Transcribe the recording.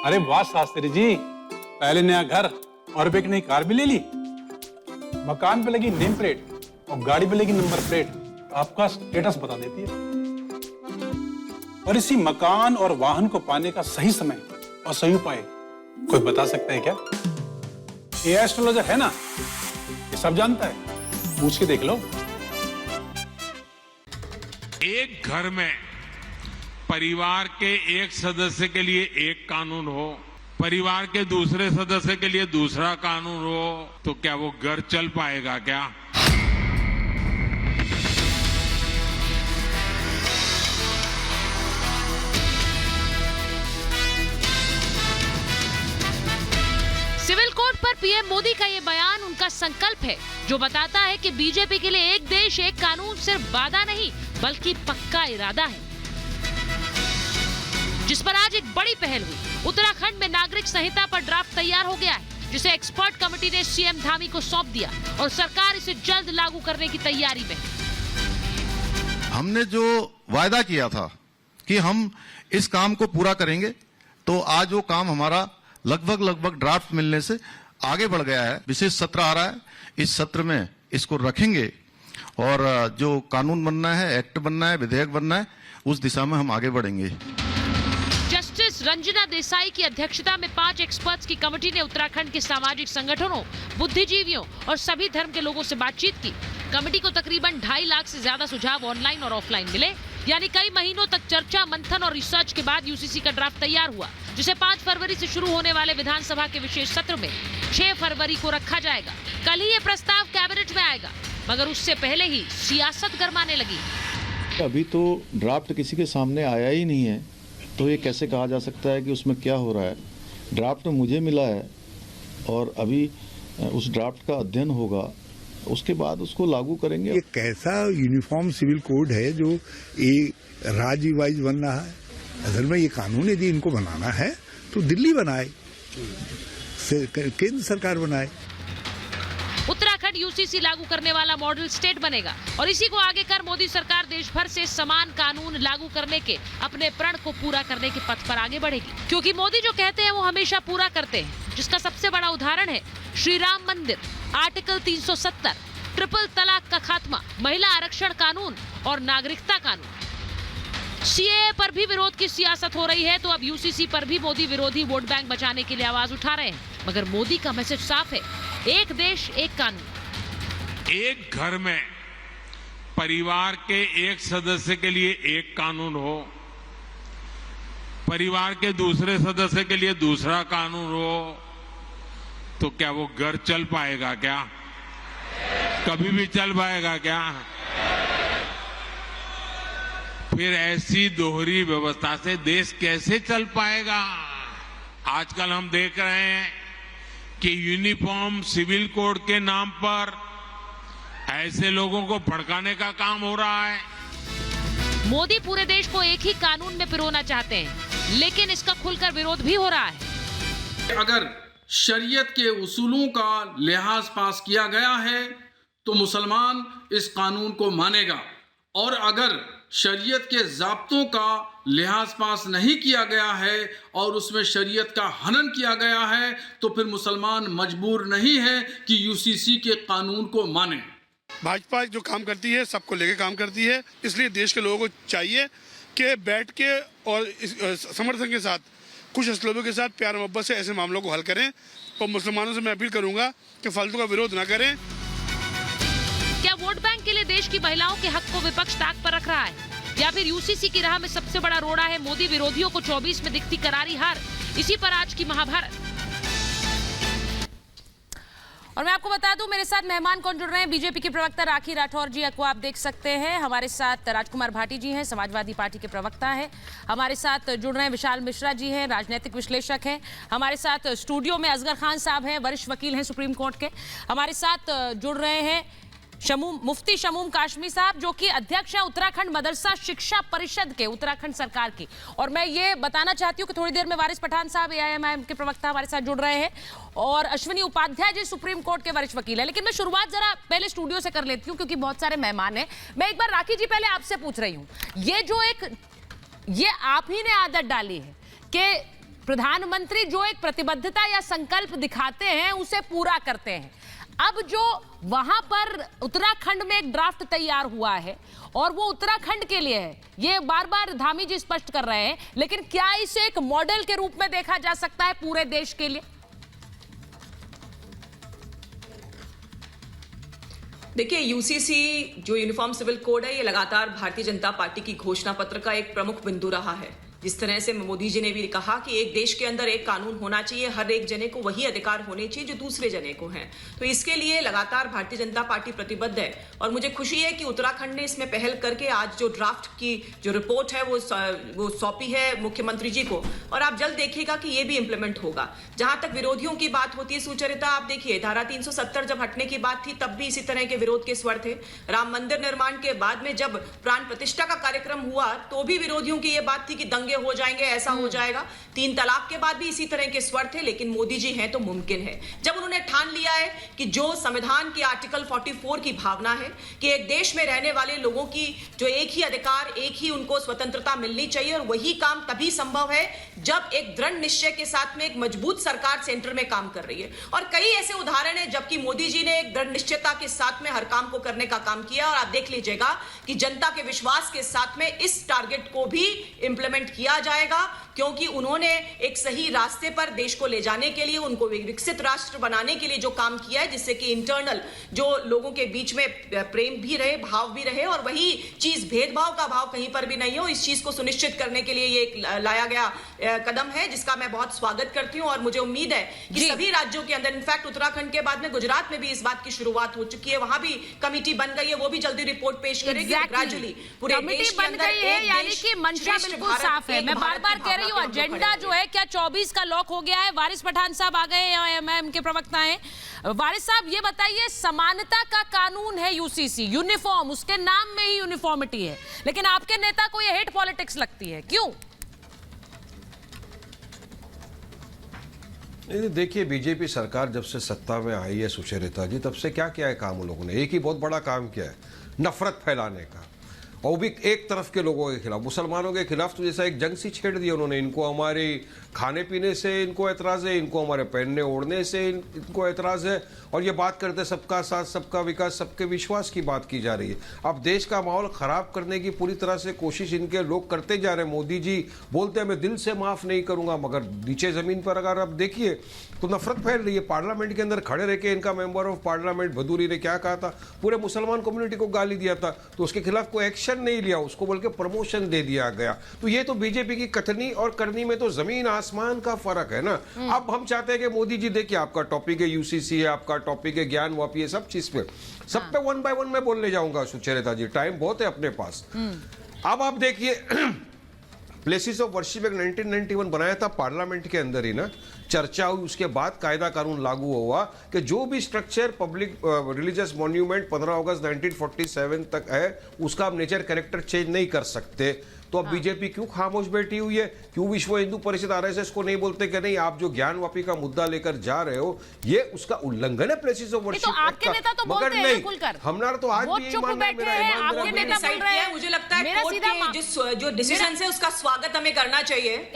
अरे वाह शास्त्री जी, पहले नया घर और अब एक नई कार भी ले ली। मकान पे लगी नेम प्लेट और गाड़ी पे लगी नंबर प्लेट आपका स्टेटस बता देती है। और इसी मकान और वाहन को पाने का सही समय और सही उपाय कोई बता सकता है क्या? ये एस्ट्रोलॉजर है ना, ये सब जानता है, पूछ के देख लो। एक घर में परिवार के एक सदस्य के लिए एक कानून हो, परिवार के दूसरे सदस्य के लिए दूसरा कानून हो, तो क्या वो घर चल पाएगा क्या? सिविल कोड पर पीएम मोदी का ये बयान उनका संकल्प है, जो बताता है कि बीजेपी के लिए एक देश एक कानून सिर्फ वादा नहीं बल्कि पक्का इरादा है, जिस पर आज एक बड़ी पहल हुई। उत्तराखंड में नागरिक संहिता पर ड्राफ्ट तैयार हो गया है, जिसे एक्सपर्ट कमेटी ने सीएम धामी को सौंप दिया और सरकार इसे जल्द लागू करने की तैयारी में। हमने जो वायदा किया था कि हम इस काम को पूरा करेंगे, तो आज वो काम हमारा लगभग ड्राफ्ट मिलने से आगे बढ़ गया है। विशेष सत्र आ रहा है, इस सत्र में इसको रखेंगे और जो कानून बनना है, एक्ट बनना है, विधेयक बनना है, उस दिशा में हम आगे बढ़ेंगे। जस्टिस रंजना देसाई की अध्यक्षता में 5 एक्सपर्ट्स की कमेटी ने उत्तराखंड के सामाजिक संगठनों, बुद्धिजीवियों और सभी धर्म के लोगों से बातचीत की। कमेटी को तकरीबन 2.5 लाख से ज्यादा सुझाव ऑनलाइन और ऑफलाइन मिले, यानी कई महीनों तक चर्चा, मंथन और रिसर्च के बाद यूसीसी का ड्राफ्ट तैयार हुआ, जिसे 5 फरवरी से शुरू होने वाले विधानसभा के विशेष सत्र में 6 फरवरी को रखा जाएगा। कल ही ये प्रस्ताव कैबिनेट में आएगा, मगर उससे पहले ही सियासत गरमाने लगी। अभी तो ड्राफ्ट किसी के सामने आया ही नहीं है, तो ये कैसे कहा जा सकता है कि उसमें क्या हो रहा है? ड्राफ्ट मुझे मिला है और अभी उस ड्राफ्ट का अध्ययन होगा, उसके बाद उसको लागू करेंगे। ये कैसा यूनिफॉर्म सिविल कोड है जो ये राज्य वाइज बन रहा है? असल में ये कानून यदि इनको बनाना है तो दिल्ली बनाए, केंद्र सरकार बनाए। उत्तराखंड यूसीसी लागू करने वाला मॉडल स्टेट बनेगा और इसी को आगे कर मोदी सरकार देश भर से समान कानून लागू करने के अपने प्रण को पूरा करने के पथ पर आगे बढ़ेगी, क्योंकि मोदी जो कहते हैं वो हमेशा पूरा करते हैं, जिसका सबसे बड़ा उदाहरण है श्री राम मंदिर, आर्टिकल 370, ट्रिपल तलाक का खात्मा, महिला आरक्षण कानून और नागरिकता कानून। सीएए पर भी विरोध की सियासत हो रही है, तो अब यूसीसी पर भी मोदी विरोधी वोट बैंक बचाने के लिए आवाज उठा रहे हैं, मगर मोदी का मैसेज साफ है, एक देश एक कानून। एक घर में परिवार के एक सदस्य के लिए एक कानून हो, परिवार के दूसरे सदस्य के लिए दूसरा कानून हो, तो क्या वो घर चल पाएगा क्या? कभी भी चल पाएगा क्या? फिर ऐसी दोहरी व्यवस्था से देश कैसे चल पाएगा? आजकल हम देख रहे हैं कि यूनिफॉर्म सिविल कोड के नाम पर ऐसे लोगों को भड़काने का काम हो रहा है। मोदी पूरे देश को एक ही कानून में पिरोना चाहते हैं, लेकिन इसका खुलकर विरोध भी हो रहा है। अगर शरीयत के उसूलों का लिहाज पास किया गया है तो मुसलमान इस कानून को मानेगा, और अगर शरीयत के ज़ाब्तों का लिहाज पास नहीं किया गया है और उसमें शरीयत का हनन किया गया है, तो फिर मुसलमान मजबूर नहीं है कि यूसीसी के कानून को माने। भाजपा जो काम करती है सबको लेके काम करती है, इसलिए देश के लोगों को चाहिए कि बैठ के और समर्थन के साथ, कुछ असलों के साथ प्यार मोहब्बत से ऐसे मामलों को हल करें। और मुसलमानों से मैं अपील करूंगा कि फालतू का विरोध ना करें। क्या वोट बैंक के लिए देश की महिलाओं के हक को विपक्ष ताक पर रख रहा है, या फिर यूसीसी की राह में सबसे बड़ा रोड़ा है मोदी विरोधियों को 24 में दिखती करारी हार? इसी पर आज की महाभारत। और मैं आपको बता दूं, मेरे साथ मेहमान कौन जुड़ रहे हैं। बीजेपी के प्रवक्ता राखी राठौर जी को आप देख सकते हैं, हमारे साथ राजकुमार भाटी जी हैं, समाजवादी पार्टी के प्रवक्ता हैं, हमारे साथ जुड़ रहे हैं विशाल मिश्रा जी हैं, राजनीतिक विश्लेषक हैं, हमारे साथ स्टूडियो में असगर खान साहब हैं, वरिष्ठ वकील हैं सुप्रीम कोर्ट के, हमारे साथ जुड़ रहे हैं मुफ्ती शमूम काशमी साहब, जो कि अध्यक्ष है उत्तराखंड मदरसा शिक्षा परिषद के, उत्तराखंड सरकार की। और मैं ये बताना चाहती हूँ कि थोड़ी देर में वारिस पठान साहब AIMIM के प्रवक्ता हमारे साथ जुड़ रहे हैं, और अश्विनी उपाध्याय जी सुप्रीम कोर्ट के वरिष्ठ वकील है। लेकिन मैं शुरुआत जरा पहले स्टूडियो से कर लेती हूँ, क्योंकि बहुत सारे मेहमान हैं। मैं एक बार राखी जी पहले आपसे पूछ रही हूँ, ये जो ये आप ही ने आदत डाली है कि प्रधानमंत्री जो एक प्रतिबद्धता या संकल्प दिखाते हैं उसे पूरा करते हैं। अब जो वहां पर उत्तराखंड में एक ड्राफ्ट तैयार हुआ है और वो उत्तराखंड के लिए है, ये बार बार धामी जी स्पष्ट कर रहे हैं, लेकिन क्या इसे एक मॉडल के रूप में देखा जा सकता है पूरे देश के लिए? देखिए, यूसीसी जो यूनिफॉर्म सिविल कोड है, ये लगातार भारतीय जनता पार्टी की घोषणा पत्र का एक प्रमुख बिंदु रहा है। जिस तरह से मोदी जी ने भी कहा कि एक देश के अंदर एक कानून होना चाहिए, हर एक जने को वही अधिकार होने चाहिए जो दूसरे जने को हैं। तो इसके लिए लगातार भारतीय जनता पार्टी प्रतिबद्ध है और मुझे खुशी है कि उत्तराखंड ने इसमें पहल करके आज जो ड्राफ्ट की जो रिपोर्ट है वो सौंपी है मुख्यमंत्री जी को, और आप जल्द देखिएगा कि ये भी इंप्लीमेंट होगा। जहां तक विरोधियों की बात होती है सुचरिता, आप देखिए धारा 370 जब हटने की बात थी तब भी इसी तरह के विरोध के स्वर थे। राम मंदिर निर्माण के बाद में जब प्राण प्रतिष्ठा का कार्यक्रम हुआ तो भी विरोधियों की ये बात थी कि दंगे हो जाएंगे, ऐसा हो जाएगा। 3 तलाक के बाद भी इसी तरह के स्वर थे, लेकिन मोदी जी हैं तो मुमकिन है। जब उन्होंने ठान लिया है कि जो संविधान के आर्टिकल 44 की भावना है कि एक देश में रहने वाले लोगों की जो एक ही अधिकार, एक ही उनको स्वतंत्रता मिलनी चाहिए, और वही काम तभी संभव है जब एक दृढ़ निश्चय के साथ में एक मजबूत सरकार सेंटर में काम कर रही है। और कई ऐसे उदाहरण है जबकि मोदी जी ने एक दृढ़ निश्चयता के साथ में हर काम को करने का काम किया, और आप देख लीजिएगा कि जनता के विश्वास के साथ में इस टारगेट को भी इंप्लीमेंट किया जाएगा, क्योंकि उन्होंने एक सही रास्ते पर देश को ले जाने के लिए, उनको विकसित राष्ट्र बनाने के लिए जो काम किया है, जिससे कि इंटरनल जो लोगों के बीच में प्रेम भी रहे, भाव भी रहे, और वही चीज भेदभाव का भाव कहीं पर भी नहीं हो, इस चीज को सुनिश्चित करने के लिए ये एक लाया गया कदम है, जिसका मैं बहुत स्वागत करती हूं। और मुझे उम्मीद है कि सभी राज्यों के अंदर, इनफैक्ट उत्तराखंड के बाद में गुजरात में भी इस बात की शुरुआत हो चुकी है, वहां भी कमेटी बन गई है, वो भी जल्दी रिपोर्ट पेश करेगी। ग्रेजुअली पूरे देश के अंदर है, यानी कि मंशा बिल्कुल साफ है। मैं बार बार कह रही हूँ, एजेंडा जो है क्या 24 का लॉक हो गया है? वारिस पठान साहब आ गए, एमआईएम के प्रवक्ता हैं। वारिस साहब ये बताइए, समानता का कानून है यूसीसी, यूनिफॉर्म, उसके नाम में ही यूनिफॉर्मिटी है, लेकिन आपके नेता को ये हेट पॉलिटिक्स लगती है, क्यों? देखिए, बीजेपी सरकार जब से सत्ता में आई है सुचरिता जी, तब से क्या किया है काम उन लोगों ने? एक ही बहुत बड़ा काम किया है, नफरत फैलाने का, और भी एक तरफ के लोगों के खिलाफ, मुसलमानों के खिलाफ। तो जैसा एक जंग सी छेड़ दी उन्होंने। इनको हमारे खाने पीने से इनको एतराज़ है, इनको हमारे पहनने ओढ़ने से इनको एतराज़ है, और ये बात करते सबका साथ, सबका विकास, सबके विश्वास की बात की जा रही है। अब देश का माहौल ख़राब करने की पूरी तरह से कोशिश इनके लोग करते जा रहे हैं। मोदी जी बोलते हैं मैं दिल से माफ़ नहीं करूँगा, मगर नीचे ज़मीन पर अगर आप देखिए तो नफरत फैल रही है। पार्लियामेंट के अंदर खड़े रह के इनका मेंबर ऑफ पार्लियामेंट भदौरी ने क्या कहा था? पूरे मुसलमान कम्युनिटी को गाली दिया था, तो उसके खिलाफ कोई एक्शन नहीं लिया, उसको बल्कि प्रमोशन दे दिया गया। तो ये तो बीजेपी की कथनी और करनी में तो जमीन आसमान का फर्क है ना। अब हम चाहते हैं कि मोदी जी, देखिए आपका टॉपिक है यूसीसी है, आपका टॉपिक है ज्ञान वापी है, सब चीज पे, सब पे 1 बाय 1 मैं बोलने जाऊंगा सुचरिता जी, टाइम बहुत है अपने पास। अब आप देखिए प्लेसेस ऑफ वर्शिप एक 1991 बनाया था पार्लियामेंट के अंदर ही ना, चर्चा हुई, उसके बाद कायदा कानून लागू हुआ कि जो भी स्ट्रक्चर पब्लिक रिलीजियस मॉन्यूमेंट 15 अगस्त 1947 तक है उसका आप नेचर कैरेक्टर चेंज नहीं कर सकते। तो अब बीजेपी क्यों खामोश बैठी हुई है? क्यों विश्व हिंदू परिषद आरएसएस को नहीं बोलते कि नहीं, आप जो ज्ञानवापी का मुद्दा लेकर जा रहे हो ये उसका उल्लंघन है प्लेसेस ऑफ वर्शिप? तो आपके नेता तो बोलते हैं ना खुलकर, हमारा तो आज भी चुप बैठे हैं, आपके नेता बोल रहे हैं। मुझे लगता है कोर्ट के जो डिसीजन है उसका स्वागत हमें करना चाहिए।